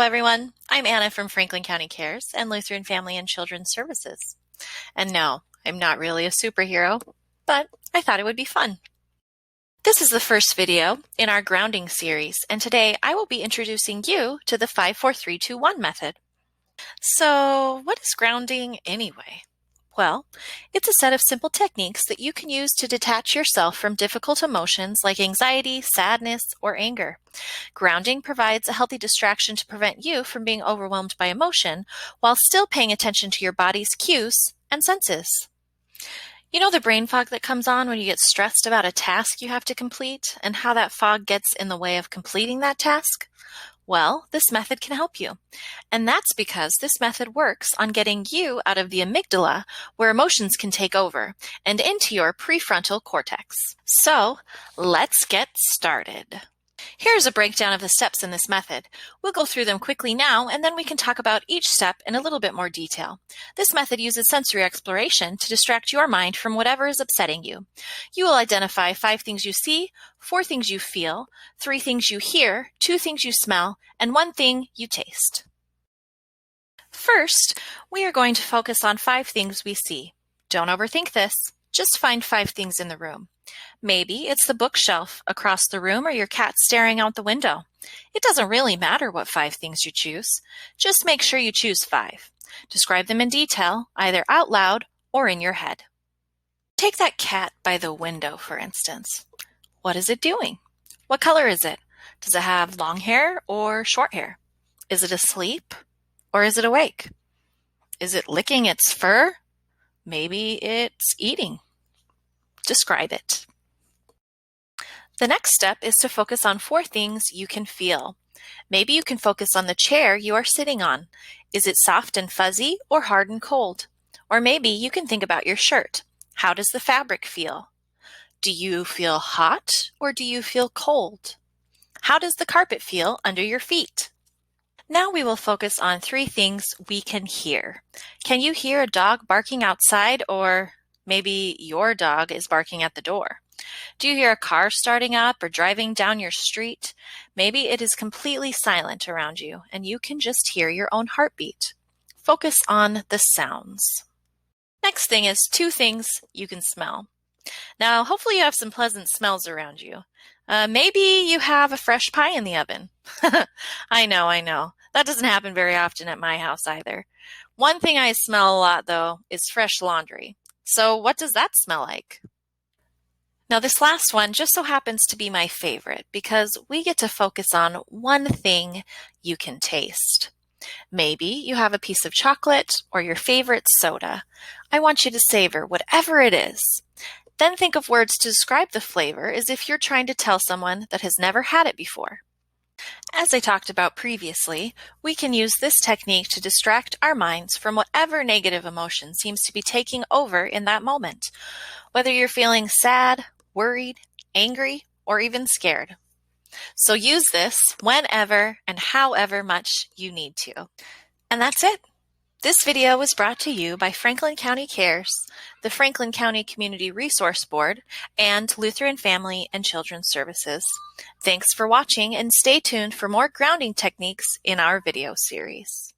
everyone. I'm Anna from Franklin County Cares and Lutheran Family and Children's Services. And no, I'm not really a superhero, but I thought it would be fun. This is the first video in our grounding series, and today I will be introducing you to the 5-4-3-2-1 method. So, what is grounding anyway? Well, it's a set of simple techniques that you can use to detach yourself from difficult emotions like anxiety, sadness, or anger. Grounding provides a healthy distraction to prevent you from being overwhelmed by emotion while still paying attention to your body's cues and senses. You know the brain fog that comes on when you get stressed about a task you have to complete and how that fog gets in the way of completing that task? Well, this method can help you. And that's because this method works on getting you out of the amygdala, where emotions can take over, and into your prefrontal cortex. So, let's get started. Here's a breakdown of the steps in this method. We'll go through them quickly now, and then we can talk about each step in a little bit more detail. This method uses sensory exploration to distract your mind from whatever is upsetting you. You will identify 5 things you see, 4 things you feel, 3 things you hear, 2 things you smell, and 1 thing you taste. First, we are going to focus on 5 things we see. Don't overthink this. Just find 5 things in the room. Maybe it's the bookshelf across the room or your cat staring out the window. It doesn't really matter what 5 things you choose. Just make sure you choose 5. Describe them in detail, either out loud or in your head. Take that cat by the window, for instance. What is it doing? What color is it? Does it have long hair or short hair? Is it asleep or is it awake? Is it licking its fur? Maybe it's eating. Describe it. The next step is to focus on 4 things you can feel. Maybe you can focus on the chair you are sitting on. Is it soft and fuzzy or hard and cold? Or maybe you can think about your shirt. How does the fabric feel? Do you feel hot or do you feel cold? How does the carpet feel under your feet? Now we will focus on 3 things we can hear. Can you hear a dog barking outside, or maybe your dog is barking at the door? Do you hear a car starting up or driving down your street? Maybe it is completely silent around you and you can just hear your own heartbeat. Focus on the sounds. Next thing is 2 things you can smell. Now, hopefully you have some pleasant smells around you. Maybe you have a fresh pie in the oven. I know. That doesn't happen very often at my house either. One thing I smell a lot, though, is fresh laundry. So what does that smell like? Now, this last one just so happens to be my favorite because we get to focus on 1 thing you can taste. Maybe you have a piece of chocolate or your favorite soda. I want you to savor whatever it is. Then think of words to describe the flavor as if you're trying to tell someone that has never had it before. As I talked about previously, we can use this technique to distract our minds from whatever negative emotion seems to be taking over in that moment, whether you're feeling sad, worried, angry, or even scared. So use this whenever and however much you need to. And that's it. This video was brought to you by Franklin County Cares, the Franklin County Community Resource Board, and Lutheran Family and Children's Services. Thanks for watching and stay tuned for more grounding techniques in our video series.